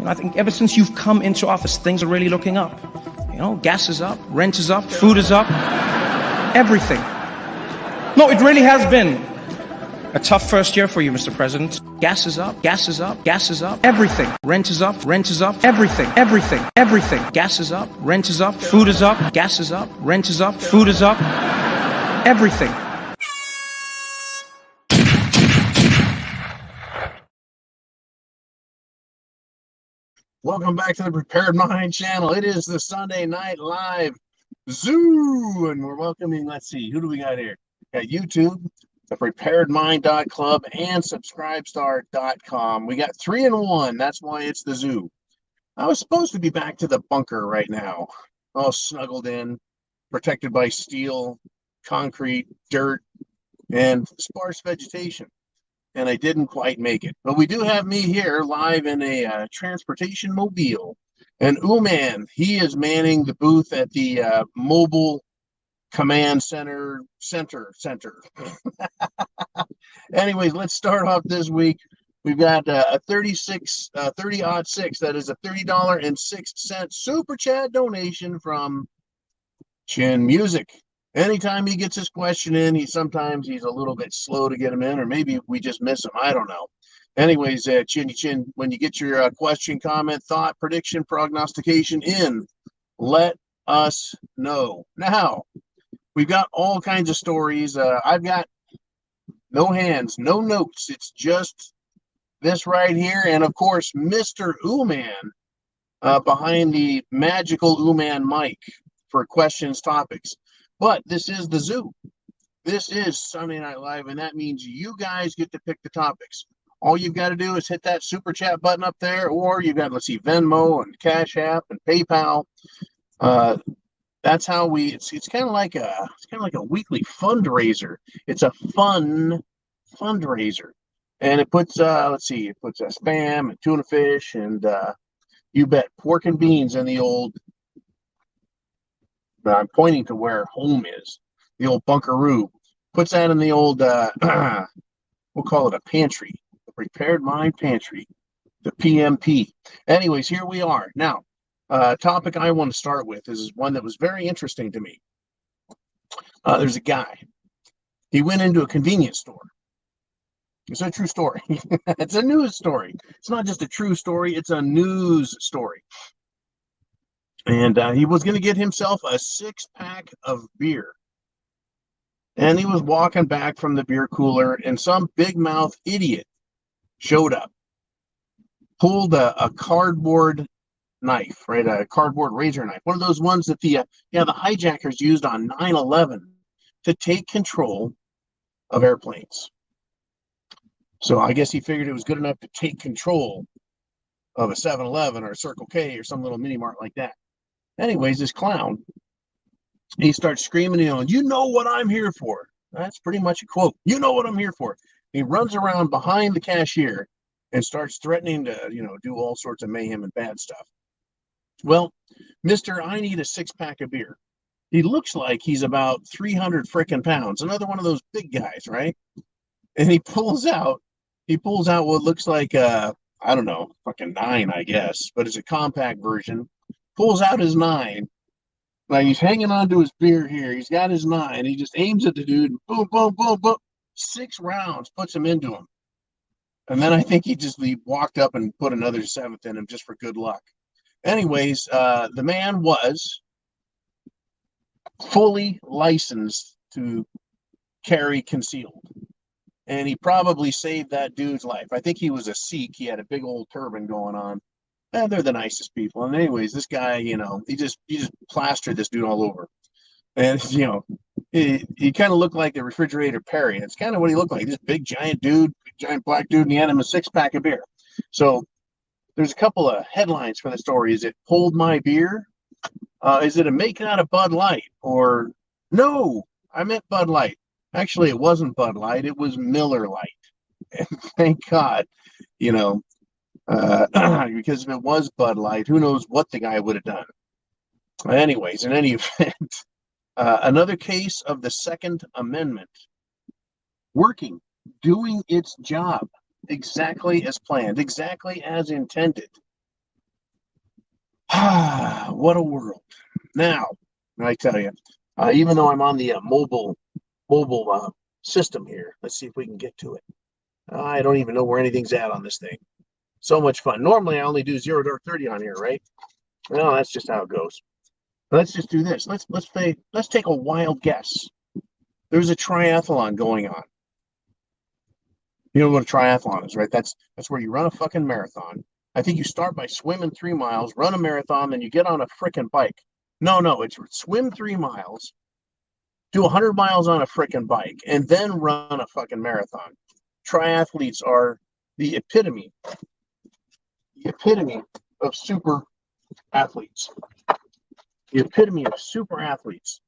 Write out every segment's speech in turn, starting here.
I think ever since you've come into office, things are really looking up. You know, gas is up, rent is up, food is up, everything. No, it really has been a tough first year for you, Mr. President. Gas is up, gas is up, gas is up, everything. Rent is up, everything, everything, everything. Gas is up, rent is up, food is up, gas is up, rent is up, food is up, everything. Welcome back to the Prepared Mind channel. It is the Sunday Night Live Zoo, and we're welcoming, let's see, who do we got here? We got YouTube, thepreparedmind.club, and subscribestar.com. We got 3 in 1. That's why it's the zoo. I was supposed to be back to the bunker right now, all snuggled in, protected by steel, concrete, dirt, and sparse vegetation. And I didn't quite make it. But we do have me here live in a transportation mobile. And Ooman, he is manning the booth at the mobile command center. Anyways, let's start off this week. We've got a 30-06, that is a $30.06 super chat donation from Chin Music. Anytime he gets his question in, sometimes he's a little bit slow to get him in, or maybe we just miss him. I don't know. Anyways, Chinny Chin, when you get your question, comment, thought, prediction, prognostication in, let us know. Now, we've got all kinds of stories. I've got no hands, no notes. It's just this right here. And, of course, Mr. Ooman behind the magical Ooman mic for questions, topics. But this is the zoo. This is Sunday Night Live, and that means you guys get to pick the topics. All you've got to do is hit that super chat button up there, or you've got, let's see, Venmo and CashApp and PayPal. That's how it's kind of like a weekly fundraiser. It's a fun fundraiser, and it puts let's see, it puts spam and tuna fish and you bet pork and beans in the old. I'm pointing to where home is, the old bunkaroo. Puts that in the old, we'll call it a pantry, the Prepared Mind Pantry, the PMP. Anyways, here we are. Now, topic I want to start with is one that was very interesting to me. There's a guy. He went into a convenience store. It's a true story. It's a news story. It's not just a true story. It's a news story. And he was going to get himself a 6-pack of beer. And he was walking back from the beer cooler, and some big mouth idiot showed up, pulled a cardboard knife, right? A cardboard razor knife. One of those ones that the hijackers used on 9/11 to take control of airplanes. So I guess he figured it was good enough to take control of a 7-Eleven or a Circle K or some little mini mart like that. Anyways, this clown, he starts screaming, you know what I'm here for. That's pretty much a quote. You know what I'm here for. He runs around behind the cashier and starts threatening to, do all sorts of mayhem and bad stuff. Well, Mr. I need a 6-pack of beer. He looks like he's about 300 frickin' pounds. Another one of those big guys, right? And he pulls out what looks like, I don't know, fucking 9, I guess, but it's a compact version. Pulls out his 9. Like he's hanging on to his beer here. He's got his 9. He just aims at the dude. Boom, boom, boom, boom. 6 rounds, puts him into him. And then I think he walked up and put another 7th in him just for good luck. Anyways, the man was fully licensed to carry concealed. And he probably saved that dude's life. I think he was a Sikh. He had a big old turban going on. And they're the nicest people. And anyways, this guy, he just plastered this dude all over. And, he kind of looked like the refrigerator Perry. That's kind of what he looked like. This big, giant dude, giant black dude, and he had him a 6-pack of beer. So there's a couple of headlines for the story. Is it Hold My Beer? Is it a Make Out of Bud Light? Or, no, I meant Bud Light. Actually, it wasn't Bud Light. It was Miller Lite. And thank God, because if it was Bud Light, who knows what the guy would have done. Anyways, in any event, another case of the Second Amendment working, doing its job exactly as planned, exactly as intended. What a world. Now, I tell you, even though I'm on the mobile system here, let's see if we can get to it. I don't even know where anything's at on this thing. So much fun. Normally, I only do 0 to 30 on here, right? Well, that's just how it goes. Let's just do this. Let's take a wild guess. There's a triathlon going on. You know what a triathlon is, right? That's where you run a fucking marathon. I think you start by swimming 3 miles, run a marathon, then you get on a freaking bike. No, it's swim 3 miles, do 100 miles on a freaking bike, and then run a fucking marathon. Triathletes are the epitome of super athletes. The epitome of super athletes.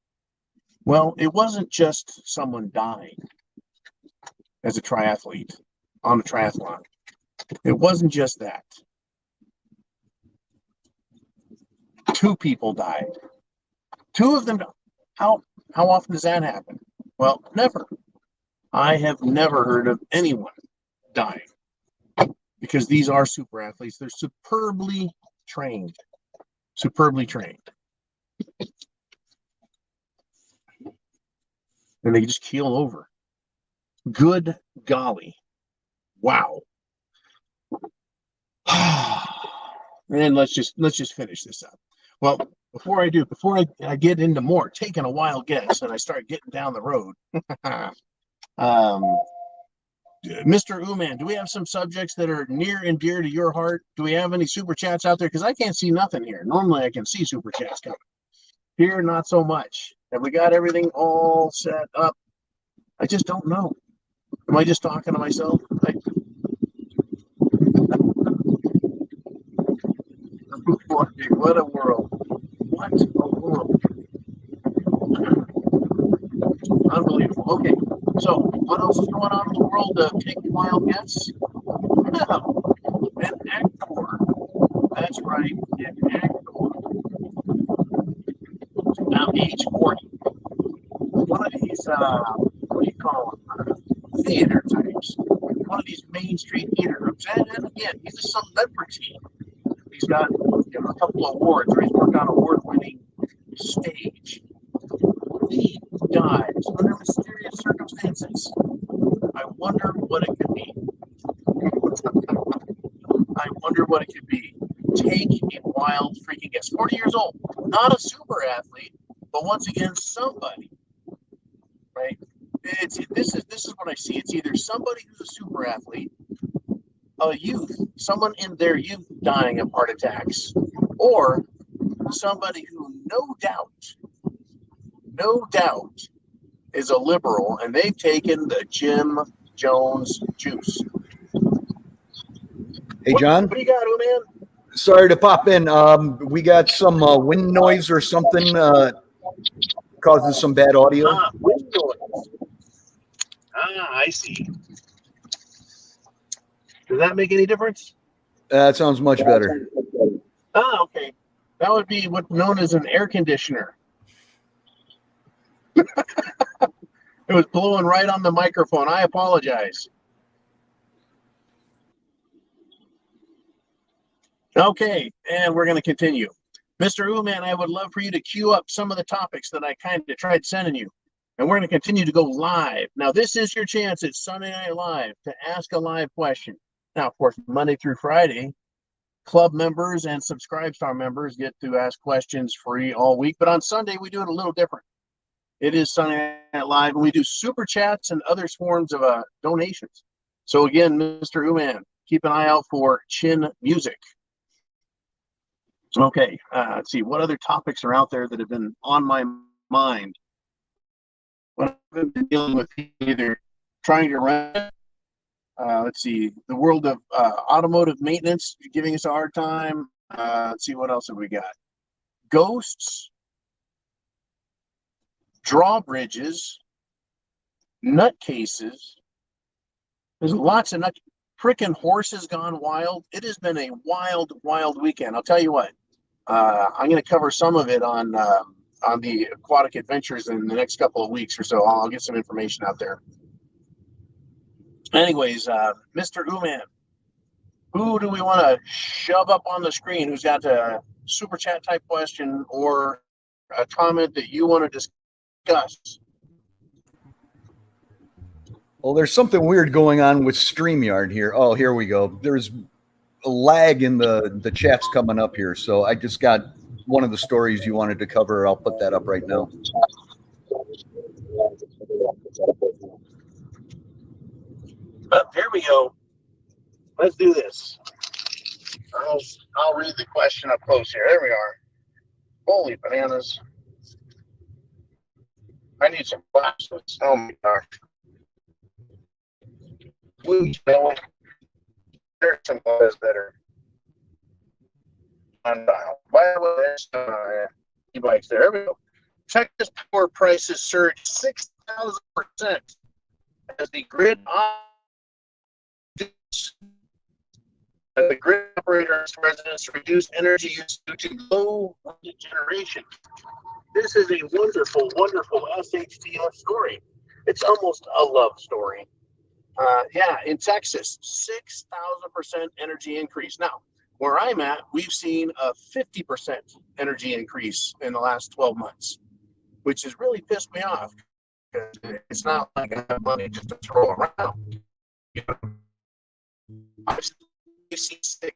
Well, it wasn't just someone dying as a triathlete on a triathlon. It wasn't just that. 2 people died. 2 of them died. How often does that happen? Well, never. I have never heard of anyone dying because these are super athletes. They're superbly trained. Superbly trained. And they just keel over. Good golly. Wow. And let's just finish this up. Well, before I get into more, taking a wild guess and I start getting down the road. Mr. Uman, do we have some subjects that are near and dear to your heart? Do we have any super chats out there? Because I can't see nothing here. Normally I can see super chats coming. Here, not so much. Have we got everything all set up? I just don't know. Am I just talking to myself? What a world. What a world. Unbelievable. Okay, so what else is going on in the world? Take a wild guess. An actor. That's right, an actor. Now, age 40. One of these, what do you call them? Theater types. One of these Main Street theater groups. And again, he's a celebrity. He's got a couple of awards, or he's worked on award-winning stage. He dies under mysterious circumstances. I wonder what it could be. I wonder what it could be. Take a wild freaking guess. 40 years old. Not a super athlete, but once again, somebody. Right? This is what I see. It's either somebody who's a super athlete, a youth, someone in their youth dying of heart attacks, or somebody who no doubt is a liberal and they've taken the Jim Jones juice. Hey, John. What do you got, man? Sorry to pop in. We got some wind noise or something causes some bad audio. Wind noise. I see. Does that make any difference? That sounds much better. Okay. That would be what's known as an air conditioner. It was blowing right on the microphone. I apologize. Okay, and we're going to continue. Mr. Uman, I would love for you to queue up some of the topics that I kind of tried sending you. And we're going to continue to go live. Now, this is your chance. It's Sunday Night Live to ask a live question. Now, of course, Monday through Friday, club members and Subscribe Star members get to ask questions free all week. But on Sunday, we do it a little different. It is Sunday Night Live, and we do super chats and other forms of donations. So again, Mr. Uman, keep an eye out for Chin Music. Okay, let's see. What other topics are out there that have been on my mind? What I've been dealing with, either trying to run. Let's see. The world of automotive maintenance giving us a hard time. Let's see. What else have we got? Ghosts, drawbridges, nutcases. There's lots of frickin' horses gone wild. It has been a wild, wild weekend. I'll tell you what. I'm going to cover some of it on the aquatic adventures in the next couple of weeks or so. I'll get some information out there. Anyways, Mr. Uman, Who do we want to shove up on the screen? Who's got a super chat type question or a comment that you want to discuss? Well, there's something weird going on with StreamYard here. Oh, here we go. There's a lag in the chats coming up here. So I just got one of the stories you wanted to cover. I'll put that up right now. Here we go. Let's do this. I'll read the question up close here. There we are. Holy bananas. I need some glasses. Oh my gosh. There's some glasses that are on dial. By the way, there's e-bikes there. There we go. Check this power prices surge 6,000% as the grid operators residents reduce energy use due to low generation. This is a wonderful, wonderful SHTF story. It's almost a love story. Yeah, in Texas, 6,000% energy increase. Now, where I'm at, we've seen a 50% energy increase in the last 12 months, which has really pissed me off. It's not like I have money just to throw around. You know, I've seen 6,000%.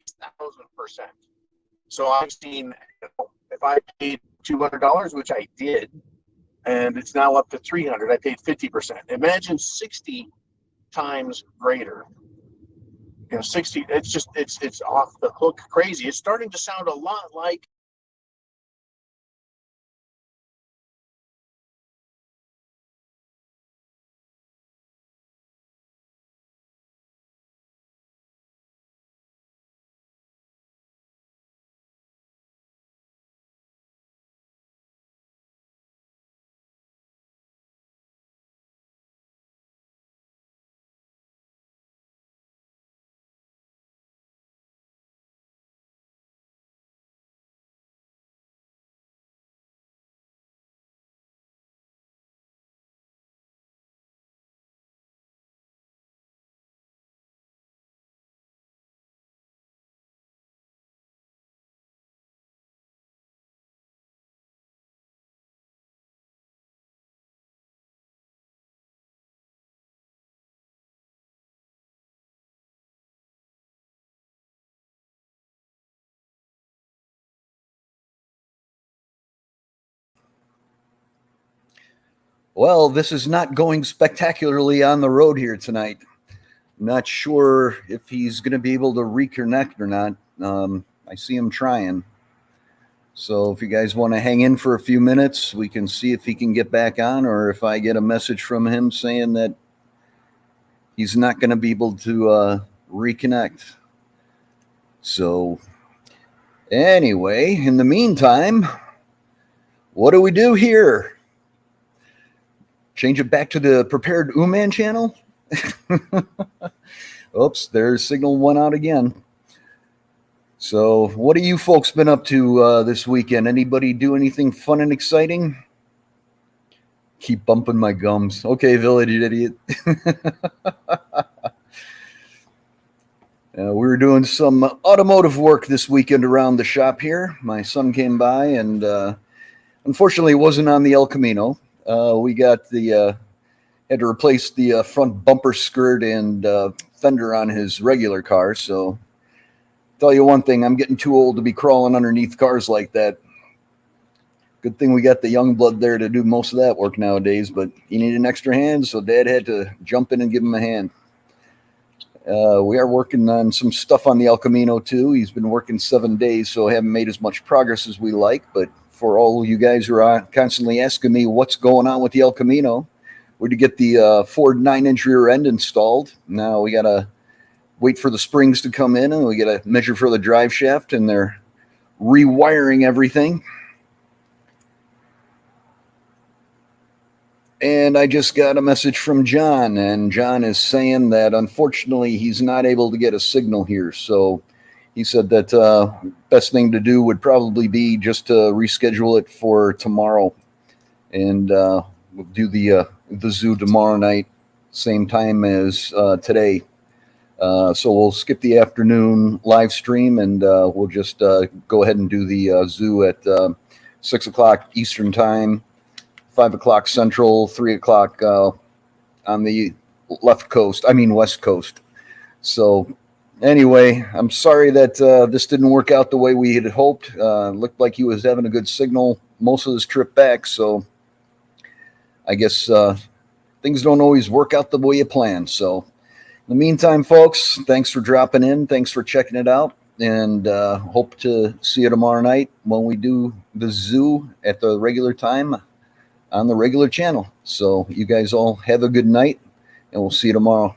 So I've seen, if I paid $200, which I did, and it's now up to $300, I paid 50%. Imagine 60 times greater. 60, it's off the hook crazy. It's starting to sound a lot like Well, this is not going spectacularly on the road here tonight. Not sure if he's going to be able to reconnect or not. I see him trying. So if you guys want to hang in for a few minutes, we can see if he can get back on, or if I get a message from him saying that he's not going to be able to reconnect. So anyway, in the meantime, what do we do here? Change it back to the Prepared Uman channel? Oops, their signal went out again. So what have you folks been up to this weekend? Anybody do anything fun and exciting? Keep bumping my gums. Okay, Village Idiot. We were doing some automotive work this weekend around the shop here. My son came by and unfortunately wasn't on the El Camino. We got had to replace the front bumper skirt and fender on his regular car. So tell you one thing, I'm getting too old to be crawling underneath cars like that. Good thing we got the young blood there to do most of that work nowadays, but he needed an extra hand, so Dad had to jump in and give him a hand. We are working on some stuff on the El Camino too. He's been working 7 days, so I haven't made as much progress as we like, but for all you guys who are constantly asking me what's going on with the El Camino, we're to get the Ford 9-inch rear end installed. Now we got to wait for the springs to come in, and we got to measure for the drive shaft, and they're rewiring everything. And I just got a message from John, and John is saying that unfortunately he's not able to get a signal here. So he said that best thing to do would probably be just to reschedule it for tomorrow. And we'll do the zoo tomorrow night, same time as today. So we'll skip the afternoon live stream, and we'll just go ahead and do the zoo at 6 o'clock Eastern time, 5 o'clock Central, 3 o'clock on the West Coast. So anyway, I'm sorry that this didn't work out the way we had hoped. Looked like he was having a good signal most of his trip back, so I guess things don't always work out the way you plan. So in the meantime, folks, thanks for dropping in. Thanks for checking it out. And hope to see you tomorrow night when we do the zoo at the regular time on the regular channel. So you guys all have a good night, and we'll see you tomorrow.